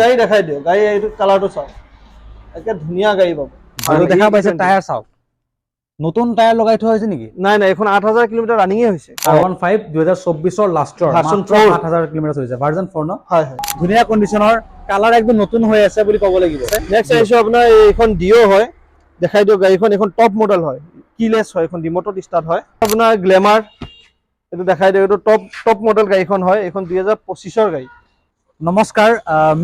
গাড়ী দেখাই দিও গাড়ী এইটো কালাৰটো চাওক একে ধুনীয়া গাড়ী পাব আৰু দেখা পাইছে টায়াৰ চাওক নতুন টায়াৰ লগাই থোৱা হৈছে নেকি নাই নাই এখন 8000 কিলোমিটাৰ ৰানিংয়ে হৈছে R15 2024 ৰ লাষ্টৰ মাত্ৰ 8000 কিলোমিটাৰ হৈছে ভাৰ্জন 4 ন হয় হয় ধুনীয়া কন্ডিশনৰ কালাৰ একদম নতুন হৈ আছে বুলি ক'ব লাগিব নেক্সট আহিছো আপোনাৰ এইখন ডিও হয় দেখাই দিও গাড়ীখন এখন টপ মডেল হয় কিলেছ হয় এখন ৰিমোটত ষ্টাৰ্ট হয় আপোনাৰ গ্ল্যামাৰ এটো দেখাই দিও এটো টপ মডেল গাড়ীখন হয় এখন 2025 ৰ গাড়ী নমস্কাৰ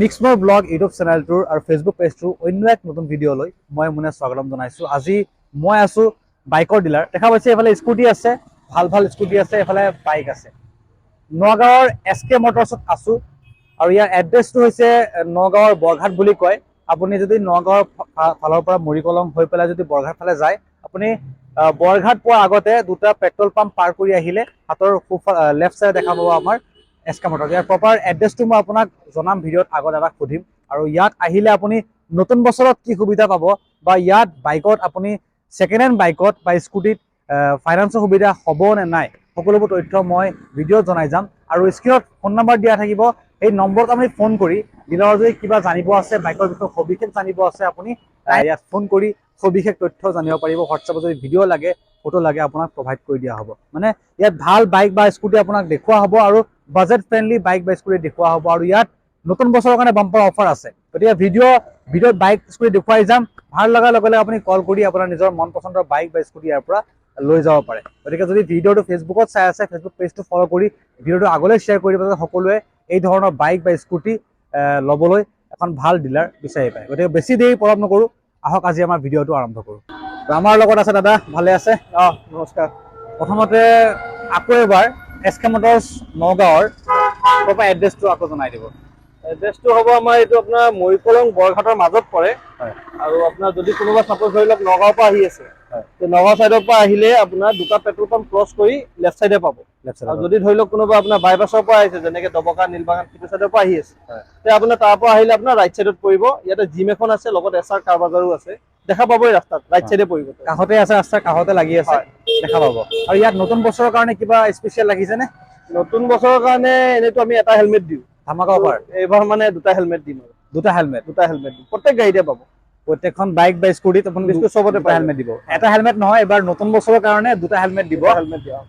মিক্সমৰ ব্লগ ইউটিউব চেনেলটোৰ আৰু ফেচবুক পেজটোৰ অন্য এক নতুন ভিডিঅ'লৈ মই মুনে স্বাগতম জনাইছো আজি মই আছো বাইকৰ ডিলাৰ দেখা পাইছে এফালে স্কুটি আছে ভাল স্কুটি আছে এফালে বাইক আছে নগাঁৱৰ এসকে মটৰছত আছো আৰু ইয়াৰ এড্ৰেছটো হৈছে নগাঁৱৰ বৰঘাট বুলি কয় আপুনি যদি নগাঁৱৰ ফালৰ পৰা মৰিকলং হৈ পেলাই যদি বৰঘাট ফালে যায় আপুনি বৰঘাট পোৱাৰ আগতে দুটা পেট্ৰল পাম্প পাৰ কৰি আহিলে হাতৰ লেফট সাইডে দেখা পাব আমাৰ এসকে মটৰ ইয়াৰ প্ৰপাৰ এড্ৰেছটো মই আপোনাক জনাম ভিডিঅ'ত আগত এবাৰ সুধিম আৰু ইয়াত আহিলে আপুনি নতুন বছৰত কি সুবিধা পাব বা ইয়াত বাইকত আপুনি সেকেন্ড হ্যান্ড বাইকত বা স্কুটিত ফাইনান্সৰ সুবিধা হ'ব নে নাই সকলোবোৰ তথ্য মই ভিডিঅ'ত জনাই যাম আৰু স্ক্ৰীনত ফোন নম্বৰ দিয়া থাকিব এই নম্বৰত আপুনি ফোন কৰি ডিলাৰৰ যদি কিবা জানিব আছে বাইকৰ বিষয়ে সবিশেষ জানিব আছে আপুনি ইয়াত ফোন কৰি সবিশেষ তথ্য জানিব পাৰিব হোৱাটছআপত যদি ভিডিঅ' লাগে ফটো লাগে আপোনাক প্ৰভাইড কৰি দিয়া হ'ব মানে ইয়াত ভাল বাইক বা স্কুটি আপোনাক দেখুওৱা হ'ব আৰু বাজেট ফ্ৰেন্ডলি বাইক বা স্কুটি দেখুওৱা হ'ব আৰু ইয়াত নতুন বছৰৰ কাৰণে বাম্পাৰ অফাৰ আছে গতিকে ভিডিঅ'ত বাইক স্কুটি দেখুৱাই যাম ভাল লগাৰ লগে লগে আপুনি কল কৰি আপোনাৰ নিজৰ মন পছন্দৰ বাইক বা স্কুটি ইয়াৰ পৰা লৈ যাব পাৰে গতিকে যদি ভিডিঅ'টো ফেচবুকত চাই আছে ফেচবুক পেজটো ফলো কৰি ভিডিঅ'টো আগলৈ শ্বেয়াৰ কৰি দিব সকলোৱে এই ধৰণৰ বাইক বা স্কুটি ল'বলৈ এখন ভাল ডিলাৰ বিচাৰি পায় গতিকে বেছি দেৰি পলম নকৰো আহক আজি আমাৰ ভিডিঅ'টো আৰম্ভ কৰোঁ আমাৰ লগত আছে দাদা ভালে আছে নমস্কাৰ প্ৰথমতে আকৌ এবাৰ এসকে মটৰ্ছ নগাঁৱৰ প্ৰপাৰ এড্ৰেছটো আকৌ জনাই দিব এড্ৰেছটো হ'ব আমাৰ এইটো আপোনাৰ মৰিকলং বৰঘাটৰ মাজত পৰে আৰু আপোনাৰ যদি কোনোবা সাপোজ ধৰি লওক নগাঁৱৰ পৰা আহি আছে নগাঁও সাইডৰ পৰা আহিলে আপোনাৰ দুটা পেট্ৰল পাম্প ক্ৰছ কৰি লেফট সাইডে পাব আৰু যদি ধৰি লওক কোনোবা আপোনাৰ বাইপাছৰ পৰা আহিছে যেনেকে দবকা নীলবাগান সিটো সাইডৰ পৰা আহি আছে তে আপোনাৰ তাৰ পৰা আহিলে আপোনাৰ ৰাইট সাইডত পৰিব ইয়াতে জিম এখন আছে লগত এছআৰ কাৰ বাজাৰো আছে দেখা পাবই ৰাস্তাত ৰাইট সাইডে পৰিব কাষতে আছে ৰাস্তাৰ কাষতে লাগি আছে দেখা পাব আৰু ইয়াত নতুন বছৰৰ কাৰণে কিবা স্পেচিয়েল লাগিছে নে নতুন বছৰৰ কাৰণে এনেতো আমি এটা হেলমেট দিওঁ ধামাকা অফাৰ এইবাৰ মানে দুটা হেলমেট দিম দুটা হেলমেট দিম প্ৰত্যেক গাড়ীতে পাব প্ৰত্যেকখন বাইক বা স্কুটিত আপুনি চবতে হেলমেট দিব এটা হেলমেট নহয় এবাৰ নতুন বছৰৰ কাৰণে দুটা হেলমেট দিব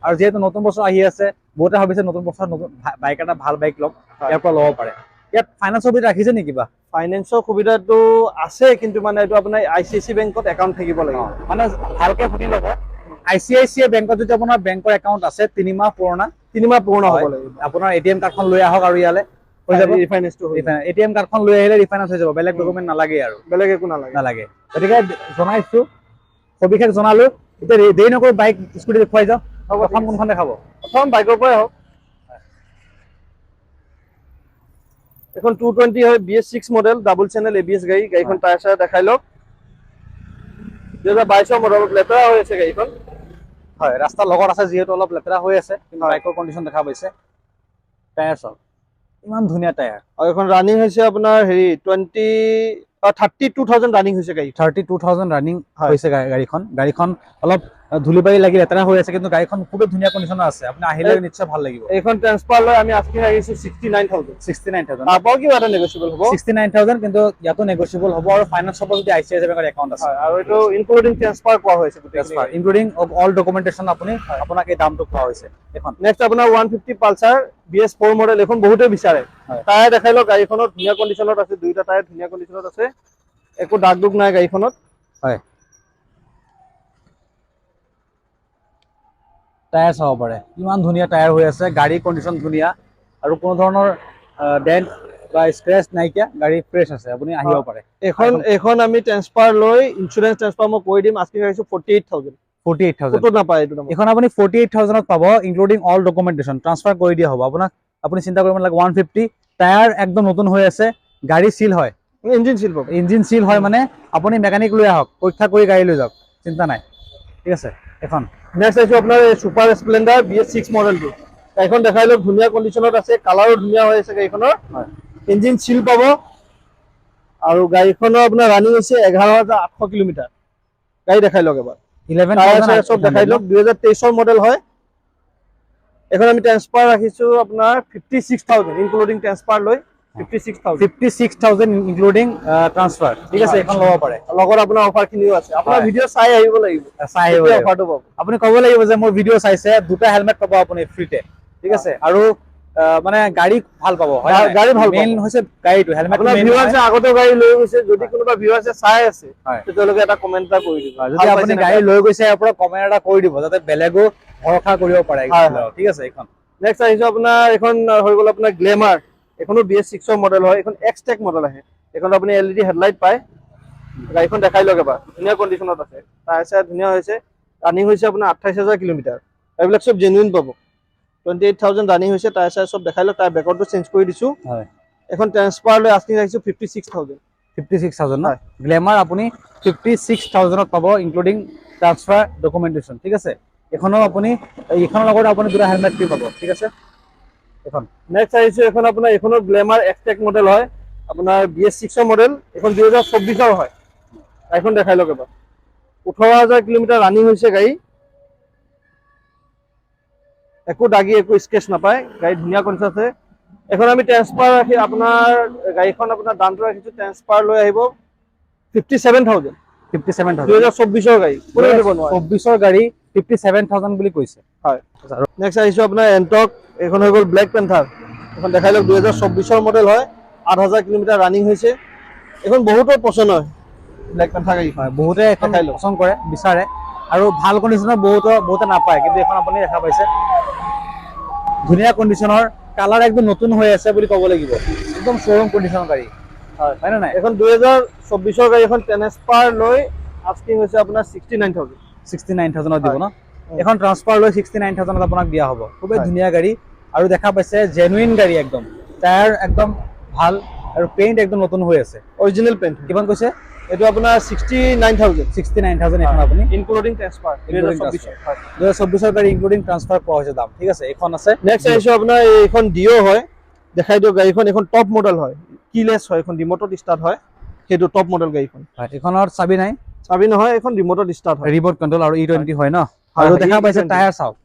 আৰু যেহেতু নতুন বছৰ আহি আছে বহুতে ভাবিছে নতুন বছৰ নতুন বাইক এটা ভাল বাইক লওক ইয়াৰ পৰা ল'ব পাৰে ইয়াত ফাইনেন্সৰ সুবিধা ৰাখিছে নেকি কিবা ফাইনেন্সৰ সুবিধাটো আছে কিন্তু মানে এইটো আপোনাৰ আইচিআইচি বেংকত একাউণ্ট থাকিব লাগিব মানে ভালকে শুনি ল'ব আইচিআইচিআই বেংকত যদি আপোনাৰ বেংকৰ একাউণ্ট আছে 3 মাহ পুৰণা হ'ব লাগিব আপোনাৰ এটিএম কাৰ্ডখন লৈ আহক আৰু ইয়ালে হৈ যাব এটিএম কাৰ্ডখন লৈ আহিলে ৰিফাইনেন্স হৈ যাব বেলেগ ডকুমেণ্ট নালাগে আৰু বেলেগ একো নালাগে গতিকে জনাইছো সবিশেষ জনালো এতিয়া দেৰি নকৰি বাইক স্কুটি দেখুৱাই যাওঁ প্ৰথম কোনখন দেখাব প্ৰথম বাইকৰ পৰাই হওক এখন 220 হয় BS6 model double channel ABS গাড়ীখন টায়াৰ চায়াৰ দেখাই লওক 2022 মডেল লেতেৰা হৈ আছে গাড়ীখন হয় ৰাস্তাৰ লগত আছে যিহেতু অলপ লেতেৰা হৈ আছে কিন্তু বাইকৰ কণ্ডিশ্যন দেখা পাইছে টায়াৰ চাওক ইমান ধুনীয়া টায়াৰ আৰু এখন ৰানিং হৈছে আপোনাৰ হেৰি 32,000 ৰানিং হৈছে গাড়ী 32,000 ৰানিং হৈছে গাড়ীখন অলপ ধুলিবালি লাগি লেতেৰা হৈ আছে কিন্তু গাড়ীখন খুবেই ধুনীয়া কণ্ডিশ্যনৰ আছে আপুনি আহিলে নিশ্চয় ভাল লাগিব এইখন ট্ৰান্সফাৰ লৈ আমি আস্কিং আহিছো 69,000 আপো কিবা এটা নেগোচিয়েবল হ'ব 69,000 কিন্তু ইয়াতো নেগোচিয়েবল হ'ব আৰু ফাইনেন্স হ'ব যদি আইচিআইচিআই বেংকৰ একাউণ্ট আছে আৰু এইটো ইনক্লুডিং ট্ৰান্সফাৰ কোৱা হৈছে ট্ৰান্সফাৰ ইনক্লুডিং অল ডকুমেন্টেশন আপুনি আপোনাক এই দামটো কোৱা হৈছে এখন নেক্সট আপোনাৰ 150 পালসাৰ BS4 মডেল এখন বহুতে বিচাৰে টায়াৰ দেখাই লওক গাড়ীখনত ধুনীয়া কণ্ডিশ্যনত আছে দুইটা টায়াৰ ধুনীয়া কণ্ডিশ্যনত আছে একো দাগ দুগ নাই গাড়ীখনত হয় টায়াৰ চাব পাৰে ইমান ধুনীয়া টায়াৰ হৈ আছে গাড়ী কণ্ডিশ্যন ধুনীয়া আৰু কোনো ধৰণৰ ডেন্ট বা স্ক্ৰেচ নাইকিয়া গাড়ী ফ্ৰেছ আছে আপুনি আহিব পাৰে এখন আমি ট্ৰান্সফাৰ লৈ ইন্স্যুৰেন্স ট্ৰান্সফাৰ মই কৰি দিম আস্কিং আহিছো 48,000 নাপায় এইটো এখন আপুনি 48,000ত পাব ইনক্লুডিং অল ডকুমেন্টেশন ট্ৰান্সফাৰ কৰি দিয়া হ'ব আপোনাক আপুনি চিন্তা কৰিব নালাগে 150 টায়াৰ একদম নতুন হৈ আছে গাড়ী সিল হয় ইঞ্জিন সিল হয় মানে আপুনি মেকানিক লৈ আহক পৰীক্ষা কৰি গাড়ী লৈ যাওক চিন্তা নাই ঠিক আছে এখন নেক্সট আছে আপোনাৰ সুপাৰ স্প্লেন্ডাৰ BS6 মডেলটো গাড়ীখন দেখাই লওক ধুনীয়া কণ্ডিশ্যনত আছে কালাৰো ধুনীয়া হৈ আছে গাড়ীখনৰ ইঞ্জিন সিল পাব আৰু গাড়ীখনৰ আপোনাৰ ৰানিং হৈছে 11,800 কিলোমিটাৰ গাড়ী দেখাই লওক এবাৰ 11,000 সব দেখাই লওক 2023 মডেল হয় এখন আমি ট্ৰান্সফাৰ ৰাখিছো আপোনাৰ 56,000 ইনক্লুডিং ট্ৰান্সফাৰ লৈ 56,000 56,000 ইনক্লুডিং ট্ৰান্সফাৰ ঠিক আছে এখন ল'ব পাৰে লগত আপোনাৰ অফাৰ খিনিও আছে আপোনাৰ হয়। ভিডিঅ' চাই আহিব লাগিব চাই আহিব তেতিয়া লাগিব। অফাৰটো পাব আপুনি ক'ব লাগিব যে মোৰ ভিডিঅ' চাইছে দুটা হেলমেট পাব আপুনি ফ্ৰীতে ঠিক আছে আৰু মানে গাড়ী ভাল পাব হয় গাড়ী ভাল পাব। মেইন হৈছে গাড়ীটো হেলমেট আপোনাৰ ভিউৱাৰ্ছে আগতে গাড়ী লৈ গৈছে যদি কোনোবা ভিউৱাৰ্ছে চাই আছে হয়। তেতিয়ালৈকে এটা কমেন্ট এটা কৰি দিব যদি আপুনি গাড়ী লৈ গৈছে ইয়াৰ পৰা কমেণ্ট এটা কৰি দিব যাতে বেলেগো ভৰসা কৰিব পাৰে হয়, ঠিক আছে এইখন নেক্সট আহিছো আপোনাৰ এখন হৈ গ'ল আপোনাৰ গ্লেমাৰ এখনো BS6 ৰ মডেল হয় এখন এক্সটেক মডেল আহে এখন আপুনি LED হেডলাইট পায় গাড়ীখন দেখাই লওক এবাৰ ধুনীয়া কণ্ডিশ্যনত আছে টায়াৰ চায়াৰ ধুনীয়া হৈছে ৰানিং হৈছে আপোনাৰ 28,000 কিলোমিটাৰ এইবিলাক চব জেনুইন পাব 28,000 ৰানিং হৈছে টায়াৰ চায়াৰ চব দেখাই লওক টায়াৰ বেকৰটো চেঞ্জ কৰি দিছো হয় এখন ট্ৰান্সফাৰ লৈ আস্কিং ৰাখিছো 56,000 56,000 ন হয়। গ্লেমাৰ আপুনি 56,000ত পাব ইনক্লুডিং ট্ৰান্সফাৰ ডকুমেণ্টেশ্যন ঠিক আছে এখনো আপুনি এইখনৰ লগত আপুনি দুটা হেলমেট ফ্ৰী পাব ঠিক আছে এখন নেক্সট আহিছো এখন আপোনাৰ এইখনৰ গ্লেমাৰ এক্সটেক মডেল হয় আপোনাৰ BS6 ৰ মডেল এখন 2024 ৰ হয় গাড়ীখন দেখাই লওক এবাৰ 18,000 কিলোমিটাৰ ৰানিং হৈছে গাড়ী একো দাগি একো স্কেচ নাপায় গাড়ী ধুনীয়া কণ্ডিশ্যন আছে এখন আমি ট্ৰান্সফাৰ ৰাখি আপোনাৰ গাড়ীখন আপোনাৰ দামটো ৰাখিছো ট্ৰান্সফাৰ লৈ আহিব 57,000 57,000 2024 ৰ গাড়ী কোনো দিব নোৱাৰে 24 ৰ গাড়ী 57,000 বুলি কৈছে হয় নেক্সট আহিছো আপোনাৰ এণ্টক এখন হৈ গ'ল ব্লেক পেন্থাৰ এখন দেখাই লওক 2024 ৰ মডেল হয় 8,000 কিলোমিটাৰ ৰানিং হৈছে এখন বহুতৰ পচন্দ হয় ব্লেক পেন্থাৰ গাড়ী হয় বহুতে এখন দেখাই লওক পছন্দ কৰে বিচাৰে আৰু ভাল কণ্ডিশ্যনৰ বহুতে নাপায় কিন্তু এখন আপুনি দেখা পাইছে ধুনীয়া কণ্ডিশ্যনৰ কালাৰ একদম নতুন হৈ আছে বুলি ক'ব লাগিব একদম শ্ব'ৰুম কণ্ডিশ্যনৰ গাড়ী হয় হয় নে নাই এখন 2024 ৰ গাড়ী এখন ট্ৰান্সফাৰ লৈ আস্কিং হৈছে আপোনাৰ 69,000 69,000ত দিব ন এখন ট্ৰান্সফাৰ লৈ 69,000ত আপোনাক দিয়া হ'ব খুবেই হয়। ধুনীয়া গাড়ী আৰু দেখা পাইছে জেনুইন গাড়ী একদম টায়াৰ একদম ভাল আৰু পেইণ্ট একদম নতুন হৈ আছে অৰিজিনেল পেণ্ট কিমান কৈছে এইটো আপোনাৰ 69,000 69,000 এখন আপুনি ইনক্লুডিং ট্ৰান্সফাৰ 2024 হয় 2024 ৰ গাড়ী ইনক্লুডিং ট্ৰান্সফাৰ পোৱা হৈছে দাম ঠিক আছে এইখন আছে নেক্সট আহিছো আপোনাৰ এইখন ডিঅ হয় দেখাই দিও গাড়ীখন এখন টপ মডেল হয় কিলেছ হয় এখন ৰিমোটত ষ্টাৰ্ট হয় সেইটো টপ মডেল গাড়ীখন হয় এইখনৰ চাবি নাই চাবি নহয় এখন ৰিমোটত ষ্টাৰ্ট হয় ৰিমোট কন্ট্ৰল আৰু E20 হয় ন হয়, আৰু হয়, দেখা পাইছে E20 টায়াৰ চাওক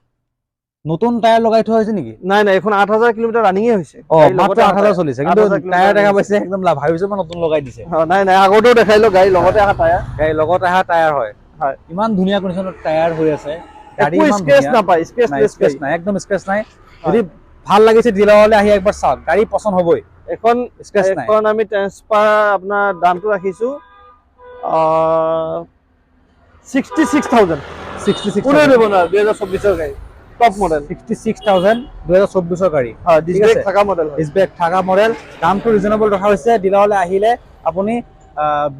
নতুন টায়াৰ লগাই থোৱা হৈছে নেকি নাই নাই এখন 8,000 কিলোমিটাৰ ৰানিঙে হৈছে মাত্ৰ 8,000 চলিছে কিন্তু টায়াৰ দেখা পাইছে একদম ভাবিছো মই নতুন লগাই দিছে নাই নাই আগতেও দেখাই লওক গাড়ী লগতে অহা টায়াৰ গাড়ী লগত অহা টায়াৰ হয় হয় ইমান ধুনীয়া কণ্ডিশ্যনত টায়াৰ হৈ আছে গাড়ী একো ইমান স্ক্ৰেচ ধুনীয়া নাপায় স্ক্ৰেচ নাই স্ক্ৰেচ নাই একদম স্ক্ৰেচ নাই যদি ভাল লাগিছে ডিলাৰলৈ আহি একবাৰ চাওক গাড়ী পছন্দ হ'বই এখন স্ক্ৰেচ নাই এখন আমি ট্ৰান্সফাৰ আপোনাৰ দামটো ৰাখিছো 66,000 কোনে দিব নোৱাৰে 2024 ৰ গাড়ী টপ মডেল 66,000 2024 ৰ গাড়ী হয় ডিসপ্লে থাকা মডেল হয় ডিসপ্লে থাকা মডেল দামটো ৰিজনেবল ৰখা হৈছে ডিলাৰলৈ আহিলে আপুনি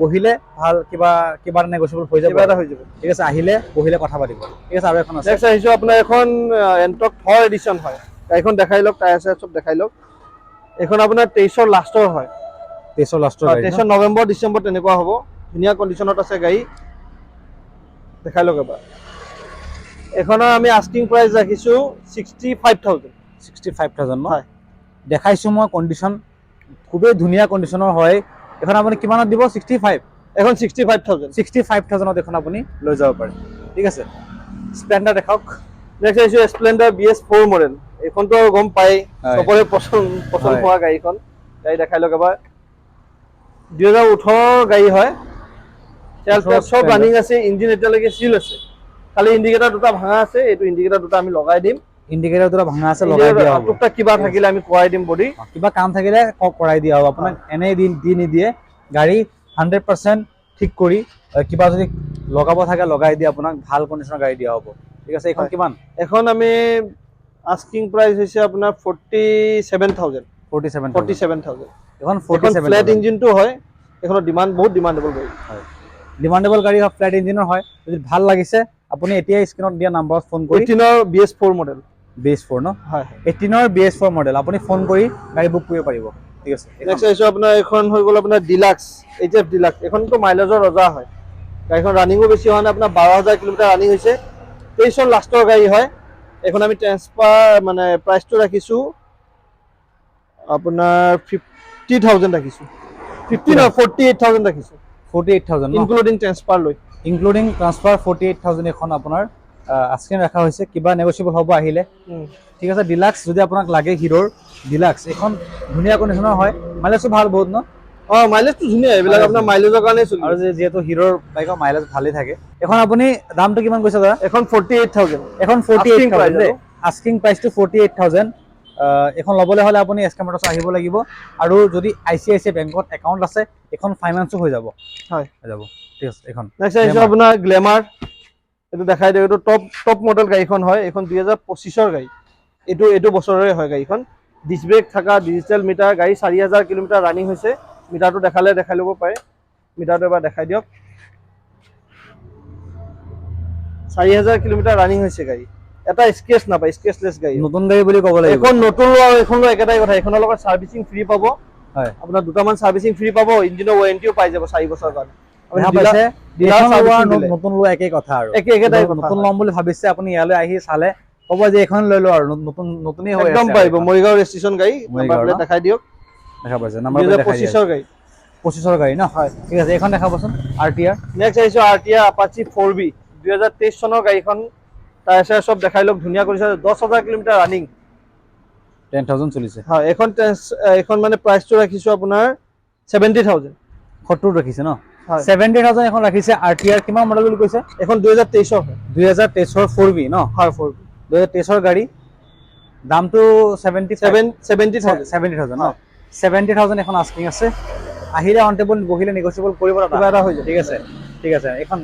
বহিলে ভাল কিবা নেগোচিয়েবল হৈ যাব কিবা এটা হৈ যাব ঠিক আছে আহিলে বহিলে কথা পাতিব ঠিক আছে আৰু এখন আছে নেক্সট আহিছো আপোনাৰ এখন এণ্টক থৰ এডিশ্যন হয় গাড়ীখন দেখাই লওক টায়াৰ চায়াৰ চব দেখাই লওক এখন আপোনাৰ 23 ৰ লাষ্টৰ হয় 23 ৰ লাষ্টৰ গাড়ী 23 নৱেম্বৰ ডিচেম্বৰ তেনেকুৱা হ'ব ধুনীয়া কণ্ডিশ্যনত আছে গাড়ী দেখাই লওক এবাৰ এখনৰ আমি আস্কিং প্ৰাইস ৰাখিছো 65,000 65,000 ন হয় দেখাইছো মই কণ্ডিশ্যন খুবেই ধুনীয়া কণ্ডিশ্যনৰ হয় এখন আপুনি কিমানত দিব 65 এখন 65,000 65,000ত এখন আপুনি লৈ যাব পাৰে ঠিক আছে স্প্লেণ্ডাৰ দেখাওক নেক্সট আহিছো স্প্লেণ্ডাৰ BS4 মডেল এইখনতো গম পাই সকলোৰে পছন্দ হোৱা গাড়ীখন গাড়ী দেখাই লওক এবাৰ 2018 গাড়ী হয় তেল সব ৰানিং আছে ইঞ্জিন এতিয়ালৈকে সিল আছে খালি ইন্ডিকেটৰ দুটা ভাঙা আছে এইটো ইন্ডিকেটৰ দুটা আমি লগাই দিম ইন্ডিকেটৰ দুটা ভাঙা আছে লগাই দিয়া হ'ব টুকটাক কিবা থাকিলে আমি কৰাই দিম বডি কিবা কাম থাকিলে কৰাই দিয়া হ'ব আপোনাক এনে দি নিদিয়ে গাড়ী 100% ঠিক কৰি কিবা যদি লগাব থাকে লগাই দিয়ে আপোনাক ভাল কণ্ডিশ্যনৰ গাড়ী দিয়া হ'ব ঠিক আছে এখন কিমান এখন আমি আস্কিং প্ৰাইস হৈছে আপোনাৰ 47,000 এখন ফ্ল্যাট ইঞ্জিনটো হয় এখনৰ ডিমান্ড বহুত ডিমান্ডেবল গাড়ী হয় ডিমান্ডেবল গাড়ী হয় ফ্ল্যাট ইঞ্জিনৰ হয় যদি ভাল লাগিছে আপুনি এতিয়া স্ক্ৰিনত দিয়া নম্বৰত ফোন কৰি 18 ৰ BS4 মডেল BS4 ন হয় 18 ৰ BS4 মডেল আপুনি ফোন কৰি গাড়ী বুক কৰিব পাৰিব ঠিক আছে নেক্সট আহিছো আপোনাৰ এখন হৈ গ'ল আপোনাৰ ডিলাক্স HF ডিলাক্স এখনতো মাইলেজৰ ৰজা হয় গাড়ীখন ৰানিংও বেছি হোৱা নাই আপোনাৰ 12,000 কিলোমিটাৰ ৰানিং হৈছে 23 ৰ লাষ্টৰ গাড়ী হয় এখন আমি ট্ৰান্সফাৰ মানে প্ৰাইসটো ৰাখিছো আপোনাৰ 50,000 ৰাখিছো 48,000 ৰাখিছো 48,000 ইনক্লুডিং ট্ৰান্সফাৰ লৈ ইনক্লুডিং ট্ৰান্সফাৰ 48,000 এখন আপোনাৰ স্ক্ৰিন ৰখা হৈছে, কিবা নেগোচিয়েবল হ'ব আহিলে। ঠিক আছে, ডিলাক্স যদি আপোনাক লাগে হিৰোৰ ডিলাক্স, এখন ধুনীয়া কণ্ডিশ্যনৰ হয়, মাইলেজটো ভাল বহুত ন? মাইলেজটো ধুনীয়া, এইবিলাক আপোনাৰ মাইলেজৰ কাৰণে চলি আৰু যিহেতু হিৰোৰ বাইকৰ মাইলেজ ভালেই থাকে। এখন আপুনি দামটো কিমান কৈছে দাদা? এখন 48,000, এখন 48,000 দেই, আস্কিং প্ৰাইচটো 48,000। এখন ল'বলৈ হ'লে আপুনি এছ কে মটৰ্ছ আহিব লাগিব, আৰু যদি ICICI বেংকত একাউণ্ট আছে এখন ফাইনেন্সো হৈ যাব। হয়, হৈ যাব। ঠিক আছে, এখন নেক্সট আহিছে আপোনাৰ গ্লেমাৰ। এইটো দেখাই দিওঁ, এইটো টপ মডেল গাড়ীখন হয়, এইখন 2025ৰ গাড়ী, এইটো বছৰৰে হয় গাড়ীখন। ডিস্ক ব্ৰেক থকা ডিজিটেল মিটাৰ গাড়ী, 4,000 কিলোমিটাৰ ৰানিং হৈছে। মিটাৰটো দেখাই ল'ব পাৰে, মিটাৰটো এবাৰ দেখাই দিয়ক। 4,000 কিলোমিটাৰ ৰানিং হৈছে গাড়ী, এটা স্ক্ৰেচ নাপায়, স্ক্ৰেচলেছ গাড়ী। নতুন গাড়ী বুলি ক'ব লাগিব। এখন নতুন লোৱা আৰু এখন লোৱা একেটাই কথা, এখনৰ লগত চাৰ্ভিচিং ফ্ৰী পাব। হয়, আপোনাৰ দুটামান চাৰ্ভিচিং ফ্ৰী পাব, ইঞ্জিনৰ ৱাৰেণ্টিও পাই যাব 4 বছৰৰ কাৰণে। নতুন লোৱা একেই কথা আৰু একেটাই কথা। নতুন ল'ম বুলি ভাবিছে আপুনি, ইয়ালৈ আহি চালে ক'ব যে এখন লৈ লওঁ, আৰু নতুনেই হৈ আছে। একদম পাৰিব। মৰিগাঁও ৰেজিষ্ট্ৰেচন গাড়ী, নাম্বাৰ প্লেট দেখাই দিয়ক। দেখা পাইছে, নাম্বাৰ প্লেট দেখাই দিয়ক। 2025ৰ গাড়ী, 25ৰ গাড়ী ন? হয়, ঠিক আছে, এইখন দেখাবচোন। RTR নেক্সট আহিছো RTR Apache 4B, 2023 চনৰ গাড়ীখন। টায়াৰ চব দেখাই লওক, ধুনীয়া কৰিছে, 10,000 কিলোমিটাৰ ৰানিং, 10,000 চলিছে। হয়, এখন মানে প্ৰাইচটো ৰাখিছো আপোনাৰ 70,000। 70 ৰাখিছে ন? হয়, 70,000 এখন ৰাখিছে। RTR কিমান মডেল বুলি কৈছে? এখন 2023ৰ হয়। 2023ৰ 4B ন? হয়, 4B, 2023ৰ গাড়ী, দামটো 70,000 ন? 70,000 এখন আস্কিং আছে। আহিলে অন টেবল বহিলে নেগোচিয়েবল কৰিব, কিবা এটা হৈ যায়। ঠিক আছে, ঠিক আছে। এখন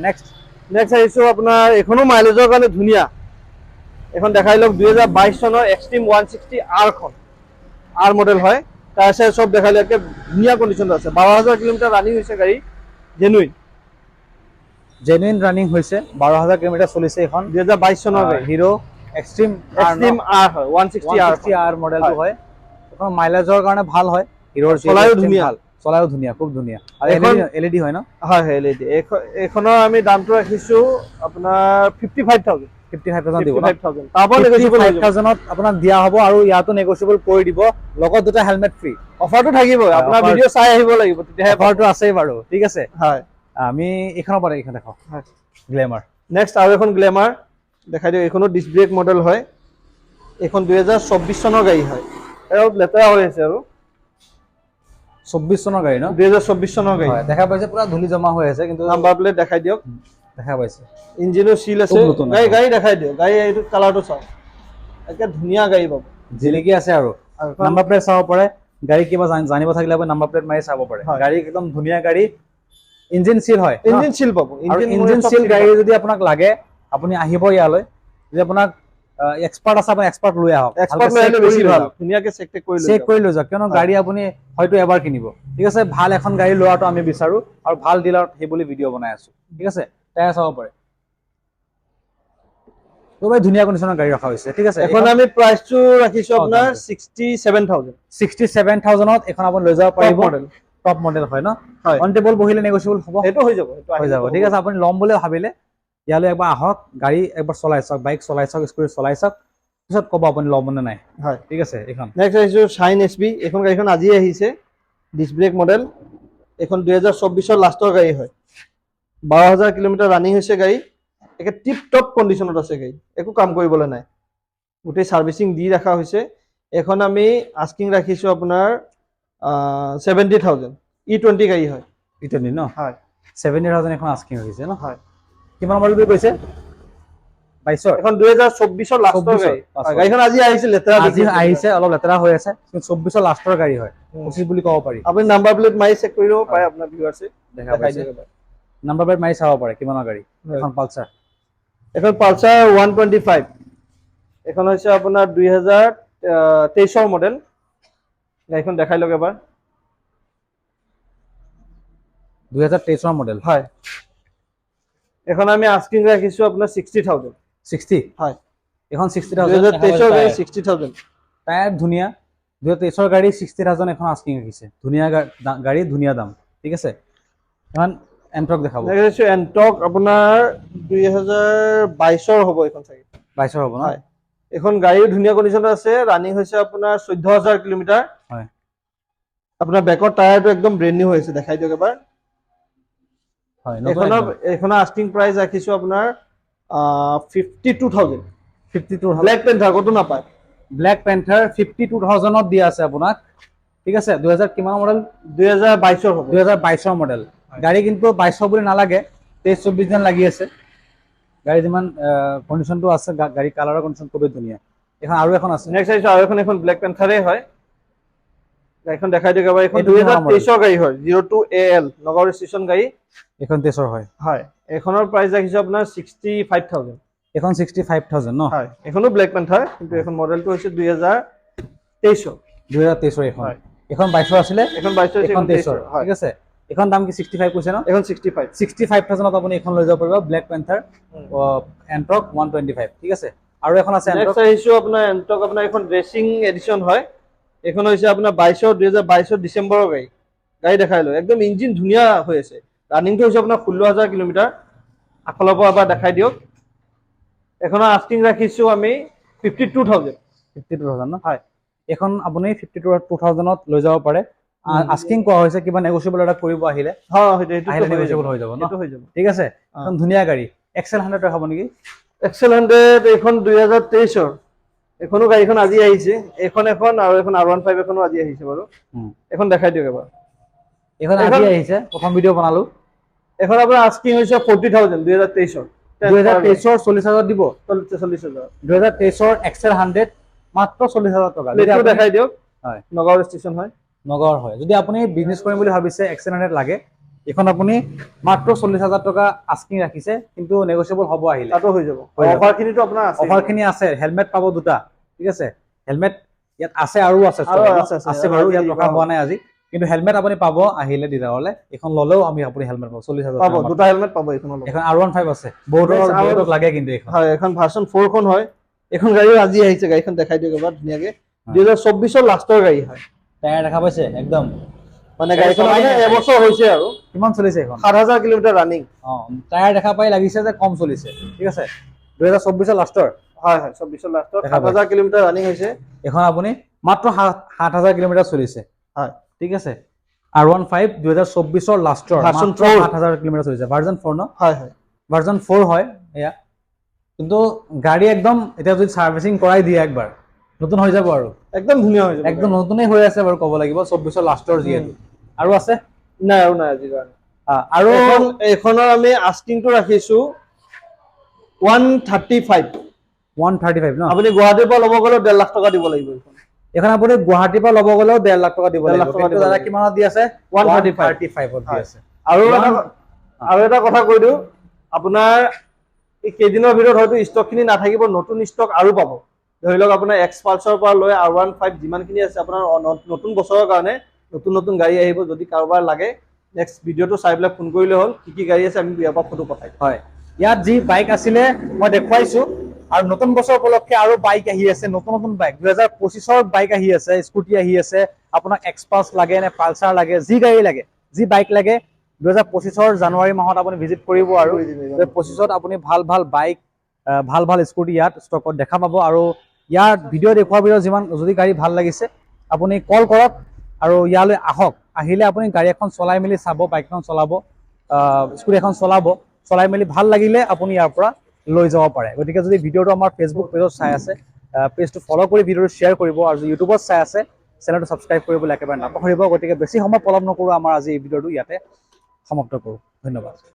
নেক্সট আহিছো আপোনাৰ, এইখনো মাইলেজৰ কাৰণে ধুনীয়া। এখন দেখাই লওক, 2022 চনৰ এক্সট্ৰিম 160R খন, R মডেল হয়। টায়াৰ চব দেখাই লওক, ধুনীয়া কণ্ডিশ্যনত আছে। 12,000 কিলোমিটাৰ ৰানিং হৈছে গাড়ী, জেনুইন ৰানিং হৈছে, 12,000 কিলোমিটাৰ চলিছে। এখন 2022 চনৰ গাড়ী, হিৰো এক্সট্ৰিম R হয়, 160R মডেলটো হয়। এখন মাইলেজৰ কাৰণে ভাল হয়, হিৰোৰ চলায়ো ধুনীয়া, চলায়ো ধুনীয়া, খুব ধুনীয়া। আৰু LED হয় ন? হয়, LED। এইখনৰ আমি দামটো ৰাখিছো আপোনাৰ 55,000। 55,000 দিব ন? 55,000 তাৰপৰা নেগোচিয়েবল হৈ যাব। 55,000ত আপোনাক দিয়া হ'ব, আৰু ইয়াতো নেগোচিয়েবল কৰি দিব, লগত দুটা হেলমেট ফ্ৰী। অফাৰটো থাকিবই, আপোনাৰ ভিডিঅ' চাই আহিব লাগিব, তেতিয়াহে অফাৰটো আছেই বাৰু। ঠিক আছে, হয়। আমি এইখনৰ পৰা এইখন দেখাওঁ, গ্লেমাৰ। নেক্সট আৰু এখন গ্লেমাৰ দেখাই দিওঁ, এইখনো ডিস্ক ব্ৰেক মডেল হয়। এইখন 2024 চনৰ গাড়ী হয়, অলপ লেতেৰা হৈ আছে আৰু। 24 চনৰ গাড়ী ন? 2024 চনৰ গাড়ী, দেখা পাইছে পুৰা ধূলি জমা হৈ আছে, কিন্তু নাম্বাৰ প্লেট দেখাই দিয়ক। দেখা পাইছে, ইঞ্জিনো চিল আছে। গাড়ী দেখাই দিয়ক, গাড়ী এইটো কালাৰটো চাওক, একে ধুনীয়া গাড়ী পাব, জিলিকি আছে। আৰু নাম্বাৰ প্লেট চাব পাৰে, গাড়ী কিবা জানিব থাকিলে আপুনি নাম্বাৰ প্লেট মাৰি চাব পাৰে। গাড়ী একদম ধুনীয়া গাড়ী, ইঞ্জিন চিল হয়, ইঞ্জিন চিল পাব। ইঞ্জিন চিল গাড়ী যদি আপোনাক লাগে, আপুনি আহিব ইয়ালৈ। যদি আপোনাক এক্সপাৰ্ট আছে, আপুনি এক্সপাৰ্ট লৈ আহক, ধুনীয়াকে চেক কৰি লৈ যাওক, কিয়নো গাড়ী আপুনি হয়তো এবাৰ কিনিব। ঠিক আছে, ভাল এখন গাড়ী লোৱাটো আমি বিচাৰো, আৰু ভাল ডিলাৰত সেই বুলি ভিডিঅ' বনাই আছো। ঠিক আছে, টায়াৰ চাব পাৰে, ধুনীয়া কণ্ডিশ্যনৰ গাড়ী ৰখা হৈছে। ঠিক আছে, এখন আমি প্ৰাইচটো ৰাখিছো আপোনাৰ 67,000। 67,000ত এখন আপুনি লৈ যাব পাৰিব। টপ মডেল হয় ন? অন টেবল বহিলে নেগোচিয়েবল হ'ব, সেইটো হৈ যাব, হৈ যাব। ঠিক আছে, আপুনি ল'ম বুলি ভাবিলে ইয়ালৈ একবাৰ আহক, গাড়ী একবাৰ চলাই চাওক, বাইক চলাই চাওক, স্কুটি চলাই চাওক, পিছত ক'ব আপুনি ল'ব নে নাই। হয়, ঠিক আছে। এইখন নেক্সট আহিছো Shine SB। এইখন গাড়ীখন আজি আহিছে, ডিস্ক ব্ৰেক মডেল। এইখন 2024ৰ লাষ্টৰ গাড়ী হয়, 12,000 কিলোমিটাৰ ৰানিং হৈছে গাড়ী, একে টিপ টপ কণ্ডিশ্যনত আছে গাড়ী, একো কাম কৰিবলৈ নাই, গোটেই চাৰ্ভিচিং দি ৰখা হৈছে। এখন আমি আস্কিং ৰাখিছো আপোনাৰ 70,000। E20 গাড়ী হয়, E20 ন? হয়, 70,000 এখন আস্কিং হৈছে ন? হয়। কিমান মডেল বুলি কৈছে? 22ৰ? এখন 2024ৰ লাষ্টৰ গাড়ী, গাড়ীখন আজি আহিছে, লেতেৰা আহিছে, অলপ লেতেৰা হৈ আছে, কিন্তু 24ৰ লাষ্টৰ গাড়ী হয়, 25 বুলি ক'ব পাৰি। আপুনি নাম্বাৰ প্লেট মাৰি চেক কৰি ল'ব পাৰে, আপোনাৰ ভিউৱাৰ্ছে দেখা পাইছে, নাম্বাৰ প্লেট মাৰি চাব পাৰে কিমানৰ গাড়ী। এখন পালচাৰ, এখন পালচাৰ 125। এখন হৈছে আপোনাৰ 2023ৰ মডেল। গাড়ীখন দেখাই লওক এবাৰ। 2023ৰ মডেল, হয়। এখন আমি আস্কিং ৰাখিছো আপোনাৰ 60,000। 60? হয়, এখন 60,000, 2023ৰ গাড়ী 60,000। টায়াৰ ধুনীয়া, 2023ৰ গাড়ী 60,000 এখন আস্কিং ৰাখিছে, ধুনীয়া গাড়ী, ধুনীয়া দাম। ঠিক আছে, এখন এণ্ট্ৰক দেখাব। এণ্ট্ৰক আপোনাৰ 2022ৰ হ'ব, এইখন চাগে 22ৰ হ'ব ন? এখন গাড়ীও ধুনীয়া কণ্ডিশ্যনত আছে, ৰানিং হৈছে আপোনাৰ 14,000 কিলোমিটাৰ। হয়, আপোনাৰ বেকৰ টায়াৰটো একদম ব্ৰেণ্ড নিউ হৈ আছে, দেখাই দিয়ক এবাৰ। হয়, এইখনৰ আস্কিং প্ৰাইচ ৰাখিছো আপোনাৰ 52,000 52,000 ব্লেক পেন্থাৰ কতো নাপায় ব্লেক পেন্থাৰ 52,000ত দিয়া আছে আপোনাক ঠিক আছে 2000 কিমান মডেল 2022 হ'ব 2022 মডেল গাড়ী কিন্তু 22 বুলি নালাগে 23-24 যেন লাগি আছে গাড়ী যিমান কণ্ডিশ্যনটো আছে গাড়ী কালাৰৰ কণ্ডিশ্যন খুবেই ধুনীয়া এখন আৰু এখন আছে নেক্সট আহিছে আৰু এখন ব্লেক পেন্থাৰে হয় গাড়ীখন দেখাই দিয়ক এবাৰ এখন 2023 গাড়ী হয় 02AL নগাঁও ৰেজিষ্ট্ৰেচন গাড়ী এখন 23 হয় হয় এখনৰ প্ৰাইস ৰাখিছে আপোনাৰ 65,000 এখন 65,000 ন হয় এখনো ব্লেক পেন্থাৰ কিন্তু এখন মডেলটো হৈছে 2023 এখন এখন 22 আছিলে এখন 22 এখন 23 ঠিক আছে এখন দাম কি 65 কৈছে ন এখন 65,000 ত আপুনি এখন লৈ যাব পাৰিব ব্লেক পেন্থাৰ এন্ট্ৰক 125 ঠিক আছে আৰু এখন আছে নেক্সট আহিছো আপোনাৰ এন্ট্ৰক আপোনাৰ এখন ৰেচিং এডিশন হয় এখন হৈছে আপোনাৰ 2022 ডিসেম্বৰৰ গাড়ী দেখাই লৈ একদম ইঞ্জিন ধুনীয়া হৈ আছে ৰানিংটো হৈছে আপোনাৰ 16,000 কিলোমিটাৰ আকলৰ পৰা এবাৰ দেখাই দিয়ক এখনৰ আস্কিং ৰাখিছো আমি 52,000 ন হয় এখন আপুনি 52,000ত লৈ যাব পাৰে আস্কিং কোৱা হৈছে কিবা নেগোচিয়েবল এটা কৰিব আহিলে সেইটো নেগোচিয়েবল হৈ যাব ন হৈ যাব ঠিক আছে এখন ধুনীয়া গাড়ী এক্সেল 100 হ'ব নেকি এক্সেল 100 এখন 2023 এখনো গাড়ীখন আজি আহিছে এখন আৰু এখন R15 এখনো আজি আহিছে বাৰু এখন দেখাই দিয়ক এবাৰ এখন আজি আহিছে প্ৰথম ভিডিঅ' বনালো এখন আপোনাৰ আস্কিং হৈছে 40,000 2023 40,000 দিব 40,000 2023 এক্সেল 100 মাত্ৰ 40,000 টকা লেটটো দেখাই দিয়ক হয় নগাঁও ষ্টেচন হয় নগৰ হয় যদি আপুনি বিজনেছ কৰিম বুলি ভাবিছে এক্সেল 100 লাগে এখন আপুনি মাত্ৰ 40,000 টকা আস্কিং ৰাখিছে কিন্তু নেগোচিয়েবল হ'ব আহিলে তাতো হৈ যাব অফাৰখিনিতো আপোনাৰ আছে অফাৰখিনি আছে হেলমেট পাব দুটা ঠিক আছে হেলমেট ইয়াত আছে আৰু আছে বাৰু ইয়াত ৰখা হোৱা নাই আজি কিন্তু হেলমেট আপুনি পাব আহিলে ডিলাৰলে এখন ললেও আমি আপুনি হেলমেট পাব 40,000 পাব দুটা হেলমেট পাব এখন R15 আছে বহুতক লাগে কিন্তু এখন হয় এখন ভাৰ্সন 4 খন হয় এখন গাড়ী আজি আহিছে গাড়ীখন দেখাই দিয়ক এবাৰ ধুনীয়াকে 2024 লাষ্টৰ গাড়ী হয় টায়াৰ দেখা পাইছে একদম মানে গাড়ীখন মানে এবছৰ হৈছে আৰু কিমান চলিছে এখন 7,000 কিলোমিটাৰ ৰানিং টায়াৰ দেখা পাই লাগিছে যে কম চলিছে ঠিক আছে 2024 লাষ্টৰ হয় 24 লাষ্টৰ 7,000 কিলোমিটাৰ ৰানিং হৈছে এখন আপুনি মাত্ৰ 7,000 কিলোমিটাৰ চলিছে হয় ঠিক আছে R15 2024 লাষ্টৰ ভাৰ্সন 7,000 কিলোমিটাৰ চলিছে ভাৰ্সন 4 ন হয় ভাৰ্সন 4 হয় এয়া কিন্তু গাড়ী একদম এটা যদি সাৰ্ভিসিং কৰাই দিয়ে একবাৰ নতুন হৈ যাব আৰু একদম ধুনীয়া হৈ যাব একদম নতুনই হৈ আছে বাৰু ক'ব লাগিব 24 লাষ্টৰ যিহেতু আৰু আছে নাই আজি কাৰণে আৰু এখনৰ আমি আস্কিংটো ৰাখিছো 135 ন আপুনি গুৱাহাটীৰ পৰা ল'ব গ'লে 1.5 লাখ টকা দিব লাগিব এখন আপুনি গুৱাহাটীৰ পৰা ল'ব গ'লেও 1.5 লাখ টকা দিব লাগিব কিন্তু দাদা কিমানত দি আছে 135 ত দি আছে আৰু এটা কথা কৈ দিওঁ আপোনাৰ এই কেইদিনৰ ভিতৰত হয়তো ষ্টকখিনি নাথাকিব নতুন ষ্টক আৰু পাব ধৰি লওক আপোনাৰ এক্সপালছৰ পৰা লৈ R15 যিমানখিনি আছে আপোনাৰ নতুন বছৰৰ কাৰণে নতুন গাড়ী আহিব যদি কাৰোবাৰ লাগে নেক্সট ভিডিঅ'টো চাই পেলাই ফোন কৰিলে হ'ল কি গাড়ী আছে আমি ইয়াৰ পৰা ফটো পঠাই হয় ইয়াত যি বাইক আছিলে মই দেখুৱাইছো আৰু নতুন বছৰ উপলক্ষে আৰু বাইক আহি আছে নতুন বাইক 2025 বাইক আহি আছে স্কুটি আহি আছে আপোনাক এক্সপালছ লাগে নে পালচাৰ লাগে যি গাড়ী লাগে যি বাইক লাগে 2025 জানুৱাৰী মাহত আপুনি ভিজিট কৰিব আৰু 2025 আপুনি ভাল বাইক ভাল স্কুটি ইয়াত ষ্টকত দেখা পাব আৰু ইয়াৰ ভিডিঅ' দেখুৱাৰ ভিতৰত যিমান যদি গাড়ী ভাল লাগিছে আপুনি কল কৰক আৰু ইয়ালৈ আহক আহিলে আপুনি গাড়ী এখন চলাই মেলি চাব বাইকখন চলাব স্কুটি এখন চলাই মেলি ভাল লাগিলে আপুনি ইয়াৰ পৰা লৈ যাব পাৰে গতিকে যদি ভিডিঅ'টো আমাৰ ফেচবুক পেজত চাই আছে পেজটো ফলো কৰি ভিডিঅ'টো শ্বেয়াৰ কৰিব আৰু যদি ইউটিউবত চাই আছে চেনেলটো ছাবস্ক্ৰাইব কৰিবলৈ একেবাৰে নাপাহৰিব গতিকে বেছি সময় পলম নকৰোঁ আমাৰ আজি এই ভিডিঅ'টো ইয়াতে সমাপ্ত কৰোঁ ধন্যবাদ